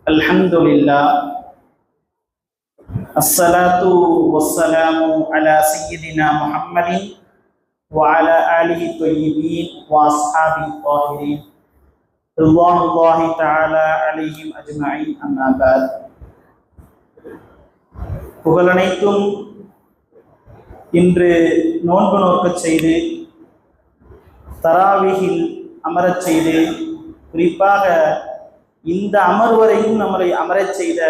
الحمد لله الصلاة والسلام على سيدنا محمد وعلى آله الطيبين وأصحابه الطاهرين رضوان الله تعالى عليهم أجمعين أما بعد புகழனைத்தும் இன்று நோன்பு நோக்கச் செய்து தராவிகில் அமரச் செய்து குறிப்பாக இந்த அமர்வரையும் நம்மளை அமரச் செய்த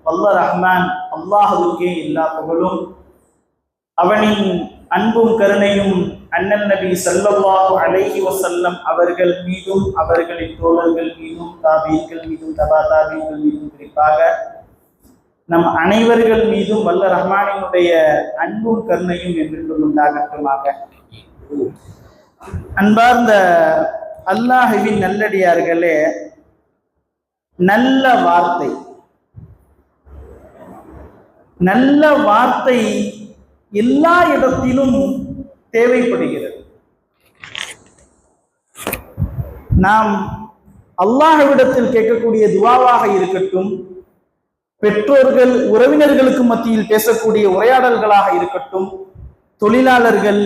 வல்ல ரஹ்மான் அல்லாஹுவுக்கே எல்லா புகழும். அவனின் அன்பும் கருணையும் அண்ணல் நபி ஸல்லல்லாஹு அலைஹி வஸல்லம் அவர்கள் மீதும் அவர்களின் தோழர்கள் மீதும் தாபீன்கள் மீதும் தபா தாபீன்கள் மீதும் குறிப்பாக நம் அனைவர்கள் மீதும் வல்ல ரஹ்மானினுடைய அன்பும் கருணையும் என்றென்றும் உண்டாகட்டுமாக. அன்பார்ந்த அல்லாஹ்வின் நல்லடியார்களே, நல்ல வார்த்தை எல்லா இடத்திலும் தேவைப்படுகிறது. நாம் அல்லாஹ்விடத்தில் கேட்கக்கூடிய துஆவாக இருக்கட்டும், பெற்றோர்கள் உறவினர்களுக்கு மத்தியில் பேசக்கூடிய உரையாடல்களாக இருக்கட்டும், தொழிலாளர்கள்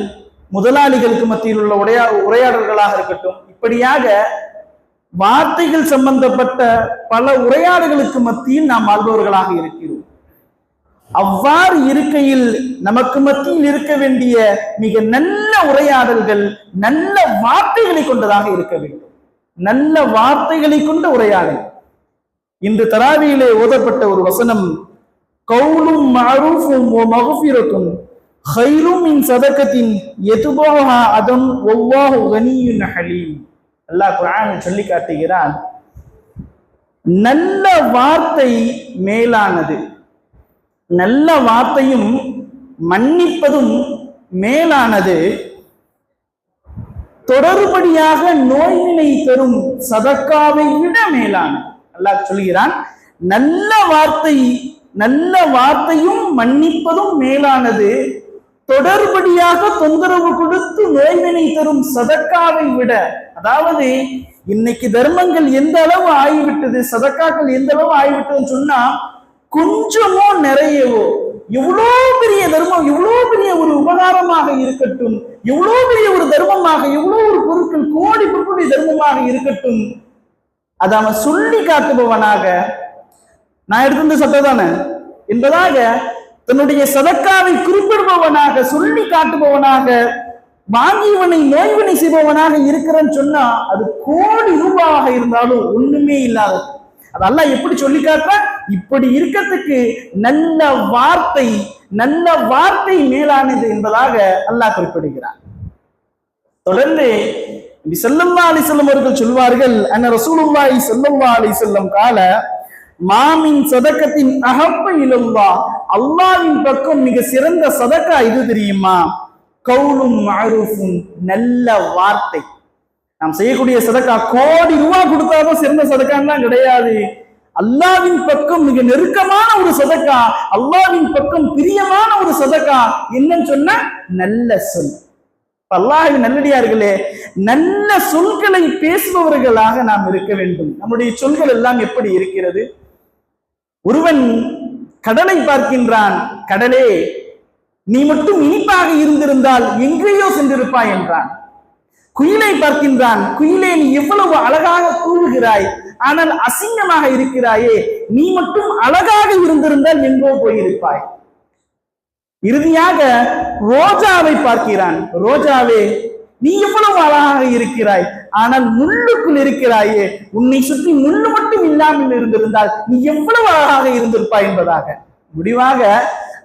முதலாளிகளுக்கு மத்தியில் உள்ள உரையாடல்களாக இருக்கட்டும், இப்படியாக வார்த்தைகள் சம்பந்தப்பட்ட பல உரையாடல்களுக்கு மத்தியில் நாம் வாழ்பவர்களாக இருக்கிறோம். அவ்வாறு இருக்கையில் நமக்கு மத்தியில் இருக்க வேண்டிய மிக நல்ல உரையாடல்கள் நல்ல வார்த்தைகளை கொண்டதாக இருக்க வேண்டும். நல்ல வார்த்தைகளை கொண்ட உரையாடல். இன்று தராவியிலே ஓதப்பட்ட ஒரு வசனம், கௌலும் மஅரூஃபும் வ மக்ஃபிரத்துன் கைரும் மின் சதகத்தின் யதுபஹா அதம் வல்லாஹு கனியுன் ஹலீம். அல்லாஹ் குர்ஆனில் சொல்லி காட்டுகிறான், நல்ல வார்த்தை மேலானது, நல்ல வார்த்தையும் மன்னிப்பதும் மேலானது, தொடர்படியாக நோயினை தரும் சதக்காவை விட மேலானது. அல்லாஹ் சொல்கிறான், நல்ல வார்த்தையும் மன்னிப்பதும் மேலானது, தொடர்படியாக தொந்தரவு கொடுத்து நோய்வினை தரும் சதக்காவை விட. அதாவது இன்னைக்கு தர்மங்கள் எந்த அளவு ஆகிவிட்டது, சதக்காக்கள் எந்த அளவு ஆகிவிட்டதுன்னு சொன்னா, கொஞ்சமோ நிறையவோ எவ்வளோ பெரிய தர்மம், எவ்வளோ பெரிய ஒரு உபகாரமாக இருக்கட்டும், எவ்வளோ பெரிய ஒரு தர்மமாக, எவ்வளோ ஒரு பொருட்கள் கோடி பொருட்களுடைய தர்மமாக இருக்கட்டும், அதை அவன் சொல்லி காட்டுபவனாக, நான் எடுத்து சட்டதானே என்பதாக தன்னுடைய சதக்காவை குறிப்பிடுபவனாக, சொல்லி காட்டுபவனாக, வாங்கியவனை நோய்வினை செய்பவனாக இருக்கிறன்னு சொன்னா அது கோடி ரூபாயாக இருந்தாலும் ஒண்ணுமே இல்லாத. அது அல்லாஹ் எப்படி சொல்லி காட்டுற, இப்படி இருக்கிறதுக்கு நல்ல வார்த்தை மேலானது என்பதாக அல்லாஹ் குறிப்பிடுகிறான். தொடர்ந்து ஸல்லல்லாஹு அலைஹி வஸல்லம் அவர்கள் சொல்வார்கள், அன்ன ரசூலுல்லாஹி ஸல்லல்லாஹு அலைஹி வஸல்லம் கால மாமின் சதக்கத்தின் அஹப்ப இலல்லாஹ், அல்லாஹ்வின் பக்கம் மிக சிறந்த சதக்கா இது தெரியுமா? கௌலும் மஅரூஃபுன், நல்ல வார்த்தை. நாம் செய்யக்கூடிய சதக்கா கோடி ரூபாய் கொடுத்தாலும் சிறந்த சதக்கான்லாம் கிடையாது. அல்லாஹ்வின் பக்கம் மிக நெருக்கமான ஒரு சதக்கா, அல்லாஹ்வின் பக்கம் பிரியமான ஒரு சதக்கா என்னன்னு சொன்னா நல்ல சொல். அல்லாஹ்வின் நல்லடியார்களே, நல்ல சொல்களை பேசுபவர்களாக நாம் இருக்க வேண்டும். நம்முடைய சொல்கள் எல்லாம் எப்படி இருக்கிறது? ஒருவன் கடலை பார்க்கின்றான், கடலே நீ மட்டும் இனிப்பாக இருந்திருந்தால் எங்கேயோ சென்றிருப்பாய் என்றான். குயிலை பார்க்கின்றான், குயிலே நீ எவ்வளவு அழகாக கூறுகிறாய், ஆனால் அசிங்கமாக இருக்கிறாயே, நீ மட்டும் அழகாக இருந்திருந்தால் எங்கோ போயிருப்பாய். இறுதியாக ரோஜாவை பார்க்கிறான், ரோஜாவே நீ எவ்வளவு அழகாக இருக்கிறாய், ஆனால் முள்ளுக்குள் இருக்கிறாயே, உன்னை சுற்றி முள்ளு மட்டும் இல்லாமல் இருந்திருந்தால் நீ எவ்வளவு அழகாக இருந்திருப்பாய் என்பதாக. முடிவாக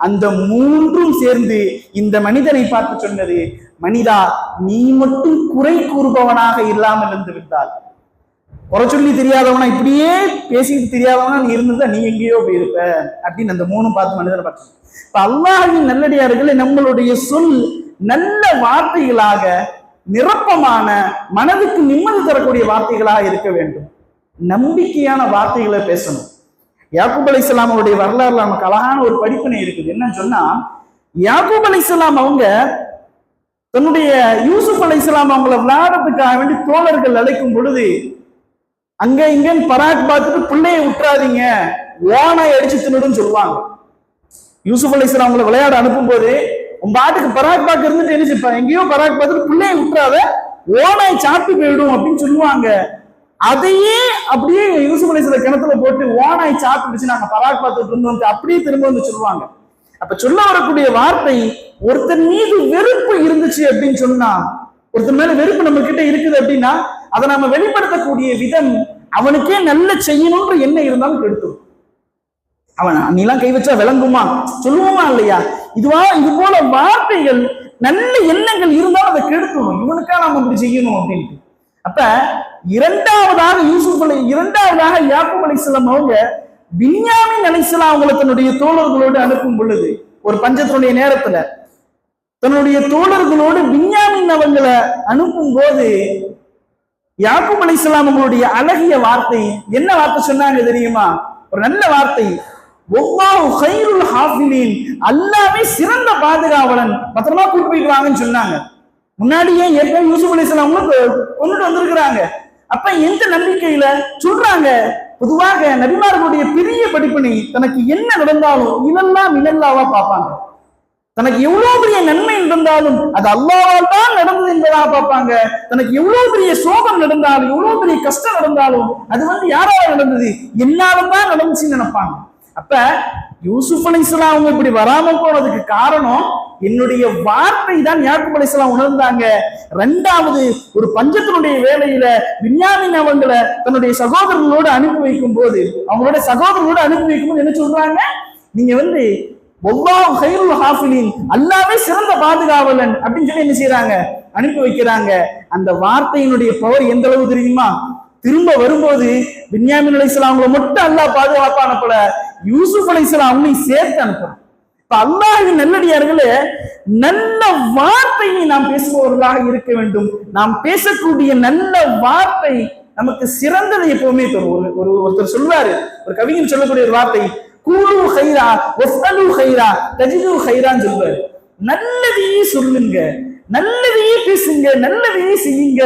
அந்த மூன்றும் சேர்ந்து இந்த மனிதனை பார்த்து சொன்னது, மனிதா நீ மட்டும் குறை கூறுபவனாக இல்லாமல் இருந்து விட்டால், குறை சொல்லி தெரியாதவனா, இப்படியே பேசிட்டு தெரியாதவனா நீ இருந்திருந்தா நீ எங்கேயோ போயிருப்ப அப்படின்னு அந்த மூணும் பார்த்து மனிதனை பார்த்து. இப்ப அல்லாஹ்வின் நல்லடியார்களே, நம்மளுடைய சொல் நல்ல வார்த்தைகளாக, நிரப்பமான, மனதுக்கு நிம்மதி தரக்கூடிய வார்த்தைகளாக இருக்க வேண்டும். நம்பிக்கையான வார்த்தைகளை பேசணும். யாக்கூப் அலைஹிஸ்ஸலாம் அவருடைய வரலாறுல நமக்கு அழகான ஒரு படிப்பினை இருக்குது. என்னன்னு சொன்னா, யாக்கூப் அலைஹிஸ்ஸலாம் அவங்க தன்னுடைய யூசுப் அலைஹிஸ்ஸலாம் அவங்களை விளையாடுறதுக்காக வேண்டி தோழர்கள் அழைக்கும் பொழுது அங்க இங்கன்னு பராக் பார்த்துட்டு பிள்ளைய விட்டுறாதீங்க, ஓனாய் அடிச்சு தின்னுடுன்னு சொல்லுவாங்க. யூசுப் அலைஹிஸ்ஸலாம் அவங்களை விளையாட அனுப்பும் போது உன் பாட்டுக்கு பராக் பாக்கு இருந்துட்டு என்ன செய்ப்பா, எங்கேயோ பராக் பார்த்துட்டு பிள்ளைய விட்டுறாத, ஓனாய் சாப்பிட்டு போயிடும் அப்படின்னு சொல்லுவாங்க. அதையே அப்படியே யூசுப் அலைஹிஸ்ஸலாம் கிணத்துல போட்டு ஓனாய் சாப்பிட்டுச்சு, நாங்க பராக் பார்த்துட்டு இருந்தோம் அப்படியே திரும்ப வந்து சொல்லுவாங்க. அப்ப சொல்ல வரக்கூடிய வார்த்தை, ஒருத்தன் மீது வெறுப்பு இருந்துச்சு அப்படின்னு சொன்னா, ஒருத்தன் மேல வெறுப்பு நம்ம கிட்ட இருக்குது அப்படின்னா அதை நம்ம வெளிப்படுத்தக்கூடிய விதம் அவனுக்கே நல்ல செய்யணும்ன்ற எண்ணம் இருந்தாலும் கெடுத்துரும். அவன் நீலாம் கை வச்சா விளங்குமா சொல்லுவோமா இல்லையா? இது போல வார்த்தைகள் நல்ல எண்ணங்கள் இருந்தாலும் அதை கெடுத்துரும். இவனுக்கா நம்ம இப்படி செய்யணும் அப்படின்ட்டு. அப்ப இரண்டாவதாக யாக்கூப் அலைஹிஸ்ஸலாம் அவங்க பின்யாமீன் அலைஹிஸ்ஸலாம் அவங்களை தன்னுடைய தோழர்களோடு அனுப்பும் பொழுது, ஒரு பஞ்சத்தினுடைய நேரத்துல தன்னுடைய தோழர்களோடு பின்யாமீன் அவங்களை அனுப்பும் போது யாக்கூப் அலைஹிஸ்ஸலாம் அவங்களுடைய அழகிய வார்த்தை என்ன வார்த்தை சொன்னாங்க தெரியுமா? ஒரு நல்ல வார்த்தை, வல்லாஹு கைருல் ஹாஃபிலீன், அல்லாஹ்வே சிறந்த பாதுகாவலன், பத்திரமா கூட்டு போயிட்டு வாங்கன்னு சொன்னாங்க. முன்னாடியே ஏற்கனவே யூசுப் அலைஹிஸ்ஸலாம் கொண்டுட்டு வந்திருக்கிறாங்க. அப்ப எந்த நம்பிக்கையில சொல்றாங்க? பொதுவாக நபிமார்களுடைய பெரிய படிப்பினை, தனக்கு என்ன நடந்தாலும் இதெல்லாம் மினல்லாவா பார்ப்பாங்க. தனக்கு எவ்வளவு பெரிய நன்மை நடந்தாலும் அது அல்லாஹ்வால் தான் நடந்தது என்பதாக பார்ப்பாங்க. தனக்கு எவ்வளவு பெரிய சோகம் நடந்தாலும், எவ்வளவு பெரிய கஷ்டம் நடந்தாலும் அது யாரால நடந்தது, என்னாலும் தான் நடந்துச்சுன்னு நினைப்பாங்க. அப்ப யூசுப் அலைஹிஸ்ஸலாம் அவங்க இப்படி வராம போனதுக்கு காரணம் என்னுடைய வார்த்தை தான் யாக்கூப் அலைஹிஸ்ஸலாம் உணர்ந்தாங்க. ரெண்டாவது, ஒரு பஞ்சத்தினுடைய வேலையில பின்யாமீன் அவங்களை தன்னுடைய சகோதரர்களோடு அனுப்பி வைக்கும் போது என்ன சொல்றாங்க? நீங்க வல்லாஹு கைருல் ஹாஃபிலீன், அல்லாஹ்வே சிறந்த பாதுகாவலன் அப்படின்னு சொல்லி என்ன செய்யறாங்க? அனுப்பி வைக்கிறாங்க. அந்த வார்த்தையினுடைய பவர் எந்த அளவு தெரியுமா? திரும்ப வரும்போது பின்யாமீன் அலைஹிஸ்ஸலாம் அவங்களை மட்டும் அல்லாஹ் பாதுகாப்பா அனுப்பல, யூசுப் அலைஹிஸ்ஸலாம் அவங்களையும் சேர்த்து அனுப்புறான். இப்ப அல்லாஹ்வின் நல்லடியார்களே, நல்ல வார்த்தையை நாம் பேசுபவர்களாக இருக்க வேண்டும். நாம் பேசக்கூடிய நல்ல வார்த்தை நமக்கு சிறந்ததை எப்பவுமே தரும். ஒருத்தர் சொல்வாரு, ஒரு கவிஞர் சொல்லக்கூடிய ஒரு வார்த்தை, கூலு ஹைரா வஸ்அலு ஹைரா தஜிது ஹைரான்னு சொல்வாரு. நல்லதையே சொல்லுங்க, நல்லதையே பேசுங்க, நல்லதையே செய்யுங்க,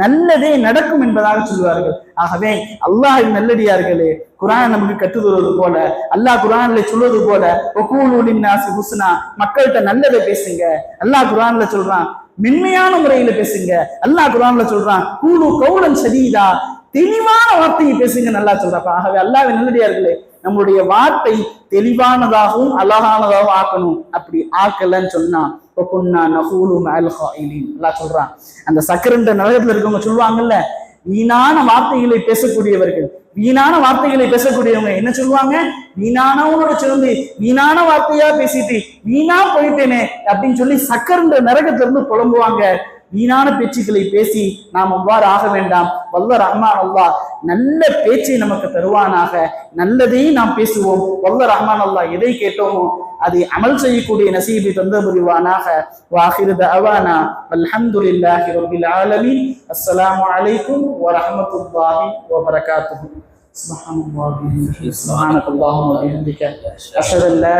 நல்லதே நடக்கும் என்பதாக சொல்வார்கள். ஆகவே அல்லாஹ்வின் நல்லடியார்களே, குர்ஆன் நமக்கு கற்றுத்தருவது போல, அல்லாஹ் குர்ஆன்ல சொல்வது போல, வகூலு லின்னாஸி ஹுஸ்னா, மக்கள்கிட்ட நல்லதை பேசுங்க. அல்லாஹ் குர்ஆன்ல சொல்றான் மென்மையான முறையில பேசுங்க. அல்லாஹ் குர்ஆன்ல சொல்றான் கூலு கௌலன் ஸதீதா, தெளிவான வார்த்தையை பேசுங்க நல்லா சொல்றப்ப. ஆகவே அல்லாஹ்வின் நல்லடியார்களே, நம்மளுடைய வார்த்தை தெளிவானதாகவும் அழகானதாகவும் ஆக்கணும். அப்படி ஆக்கலன்னு சொன்னா அல்லாஹ் சொல்றான், அந்த சக்கரன்ற நரகத்துல இருக்கவங்க சொல்லுவாங்கல்ல, வீணான வார்த்தைகளை பேசக்கூடியவர்கள், வீணான வார்த்தைகளை பேசக்கூடியவங்க என்ன சொல்லுவாங்க? வீணானவங்களோட சேர்ந்து வீணான வார்த்தையா பேசிட்டு வீணா போயிட்டேனே அப்படின்னு சொல்லி சக்கரன்ற நரகத்திலிருந்து புலம்புவாங்க. வீணான பேச்சுக்களை பேசி நாம் அவ்வாறு ஆக வேண்டாம். வல்ல ரஹ்மான் அல்லாஹ் நல்ல பேச்சை நமக்கு தருவானாக. நல்லதையும் நாம் பேசுவோம். வல்ல ரஹ்மான் அல்லாஹ் எதை கேட்டோமோ அதை அமல் செய்யக்கூடிய நசீபை தந்த புரிவானாக. வாஹிரு தஅவானா அல்ஹம்துலில்லாஹி ரப்பில் ஆலமீன். அஸ்ஸலாமு அலைக்கும் வரஹ்மத்துல்லாஹி வபரகாத்துஹு. சுப்ஹானல்லாஹி வபிஹம்திஹி சுப்ஹானல்லாஹி வபிஹம்திஹி அஷ்ஹது அல்லா